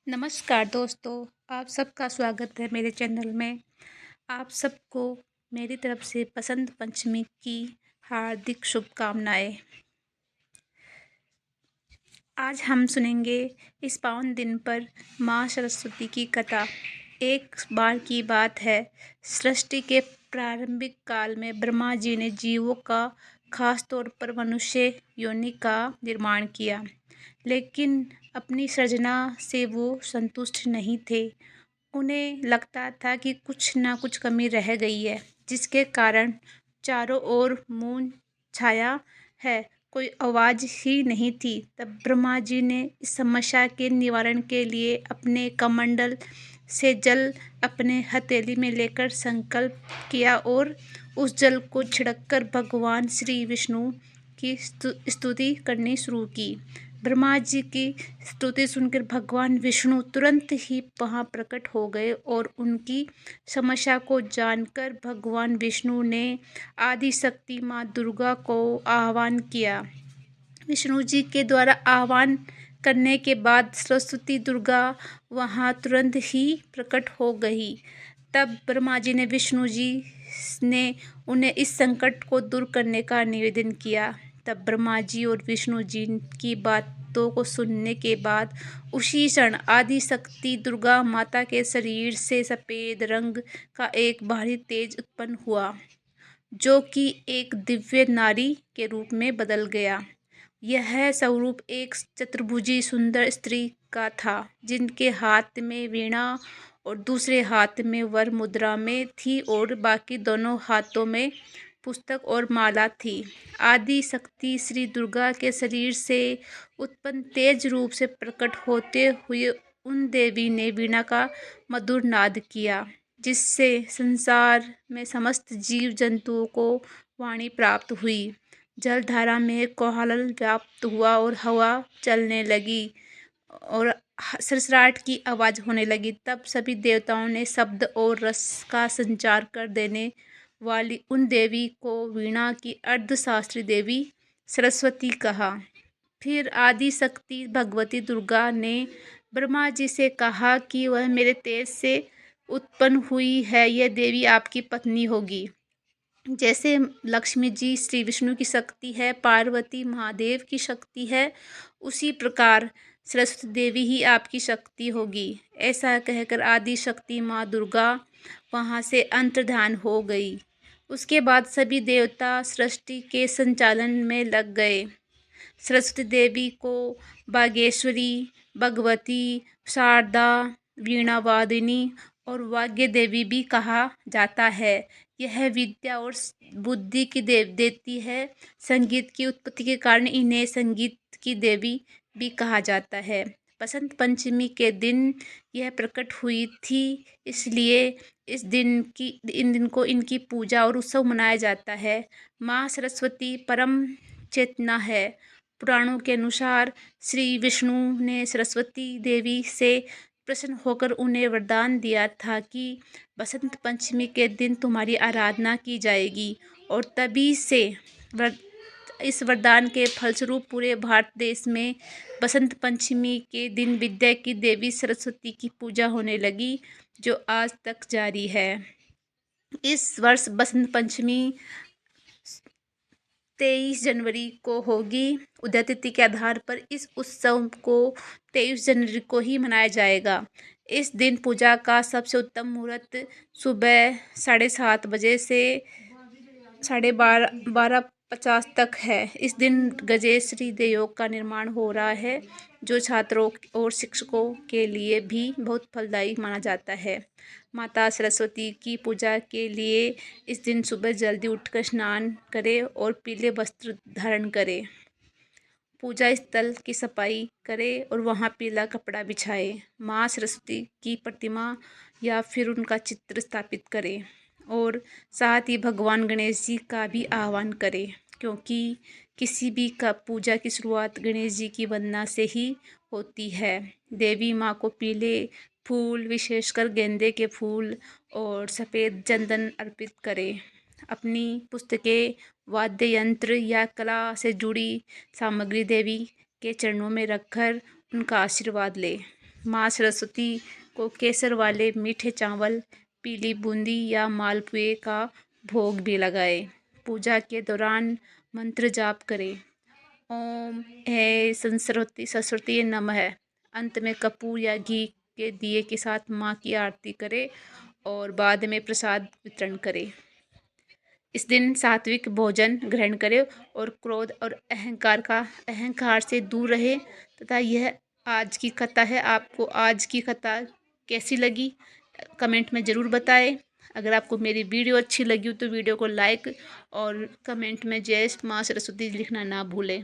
नमस्कार दोस्तों, आप सबका स्वागत है मेरे चैनल में। आप सबको मेरी तरफ से बसंत पंचमी की हार्दिक शुभकामनाएँ। आज हम सुनेंगे इस पावन दिन पर माँ सरस्वती की कथा। एक बार की बात है, सृष्टि के प्रारंभिक काल में ब्रह्मा जी ने जीवों का, खास तौर पर मनुष्य योनि का निर्माण किया। लेकिन अपनी सृजना से वो संतुष्ट नहीं थे। उन्हें लगता था कि कुछ ना कुछ कमी रह गई है, जिसके कारण चारों ओर मौन छाया है, कोई आवाज़ ही नहीं थी। तब ब्रह्मा जी ने इस समस्या के निवारण के लिए अपने कमंडल से जल अपने हथेली में लेकर संकल्प किया और उस जल को छिड़ककर भगवान श्री विष्णु की स्तुति करनी शुरू की। ब्रह्मा जी की स्तुति सुनकर भगवान विष्णु तुरंत ही वहाँ प्रकट हो गए और उनकी समस्या को जानकर भगवान विष्णु ने आदि शक्ति माँ दुर्गा को आह्वान किया। विष्णु जी के द्वारा आह्वान करने के बाद सरस्वती दुर्गा वहाँ तुरंत ही प्रकट हो गई। तब ब्रह्मा जी ने विष्णु जी ने उन्हें इस संकट को दूर करने का निवेदन किया। तब ब्रह्मा जी और विष्णु जी की बातों को सुनने के बाद उसी क्षण आदि शक्ति दुर्गा माता के शरीर से सफ़ेद रंग का एक भारी तेज उत्पन्न हुआ, जो कि एक दिव्य नारी के रूप में बदल गया। यह स्वरूप एक चतुर्भुजी सुंदर स्त्री का था, जिनके हाथ में वीणा और दूसरे हाथ में वर मुद्रा में थी और बाकी दोनों हाथों में पुस्तक और माला थी। आदि शक्ति श्री दुर्गा के शरीर से उत्पन्न तेज रूप से प्रकट होते हुए उन देवी ने वीणा का मधुर नाद किया, जिससे संसार में समस्त जीव जंतुओं को वाणी प्राप्त हुई। जलधारा में कोलाहल व्याप्त हुआ और हवा चलने लगी और सरसराहट की आवाज़ होने लगी। तब सभी देवताओं ने शब्द और रस का संचार कर देने वाली उन देवी को वीणा की अर्धशास्त्री देवी सरस्वती कहा। फिर आदि शक्ति भगवती दुर्गा ने ब्रह्मा जी से कहा कि वह मेरे तेज से उत्पन्न हुई है, यह देवी आपकी पत्नी होगी। जैसे लक्ष्मी जी श्री विष्णु की शक्ति है, पार्वती महादेव की शक्ति है, उसी प्रकार सरस्वती देवी ही आपकी शक्ति होगी। ऐसा कहकर आदि शक्ति माँ दुर्गा वहाँ से अंतर्धान हो गई। उसके बाद सभी देवता सृष्टि के संचालन में लग गए। सरस्वती देवी को बागेश्वरी, भगवती, शारदा, वीणावादिनी और वाग्य देवी भी कहा जाता है। यह विद्या और बुद्धि की देती है। संगीत की उत्पत्ति के कारण इन्हें संगीत की देवी भी कहा जाता है। बसंत पंचमी के दिन यह प्रकट हुई थी, इसलिए इन दिन को इनकी पूजा और उत्सव मनाया जाता है। माँ सरस्वती परम चेतना है। पुराणों के अनुसार श्री विष्णु ने सरस्वती देवी से प्रसन्न होकर उन्हें वरदान दिया था कि बसंत पंचमी के दिन तुम्हारी आराधना की जाएगी, और तभी से इस वरदान के फलस्वरूप पूरे भारत देश में बसंत पंचमी के दिन विद्या की देवी सरस्वती की पूजा होने लगी, जो आज तक जारी है। इस वर्ष बसंत पंचमी 23 जनवरी को होगी। उदय तिथि के आधार पर इस उत्सव को 23 जनवरी को ही मनाया जाएगा। इस दिन पूजा का सबसे उत्तम मुहूर्त सुबह 7:30 बजे से 12:50 तक है। इस दिन गजेश्री देवयोग का निर्माण हो रहा है, जो छात्रों और शिक्षकों के लिए भी बहुत फलदायी माना जाता है। माता सरस्वती की पूजा के लिए इस दिन सुबह जल्दी उठकर स्नान करें और पीले वस्त्र धारण करें। पूजा स्थल की सफाई करें और वहाँ पीला कपड़ा बिछाएं। माँ सरस्वती की प्रतिमा या फिर उनका चित्र स्थापित करें और साथ ही भगवान गणेश जी का भी आह्वान करें, क्योंकि किसी भी का पूजा की शुरुआत गणेश जी की वंदना से ही होती है। देवी माँ को पीले फूल, विशेषकर गेंदे के फूल और सफ़ेद चंदन अर्पित करें। अपनी पुस्तकें, वाद्य यंत्र या कला से जुड़ी सामग्री देवी के चरणों में रखकर उनका आशीर्वाद लें। माँ सरस्वती को केसर वाले मीठे चावल, पीली बूंदी या मालपुए का भोग भी लगाएं। पूजा के दौरान मंत्र जाप करें। ओम ऐ सरस्वती सरस्वती नमः। अंत में कपूर या घी के दिए के साथ माँ की आरती करें और बाद में प्रसाद वितरण करें। इस दिन सात्विक भोजन ग्रहण करें और क्रोध और अहंकार से दूर रहें। तथा यह आज की कथा है। आपको आज की कथा कैसी लगी कमेंट में ज़रूर बताएं। अगर आपको मेरी वीडियो अच्छी लगी हो तो वीडियो को लाइक और कमेंट में जय माँ सरस्वती लिखना ना भूलें।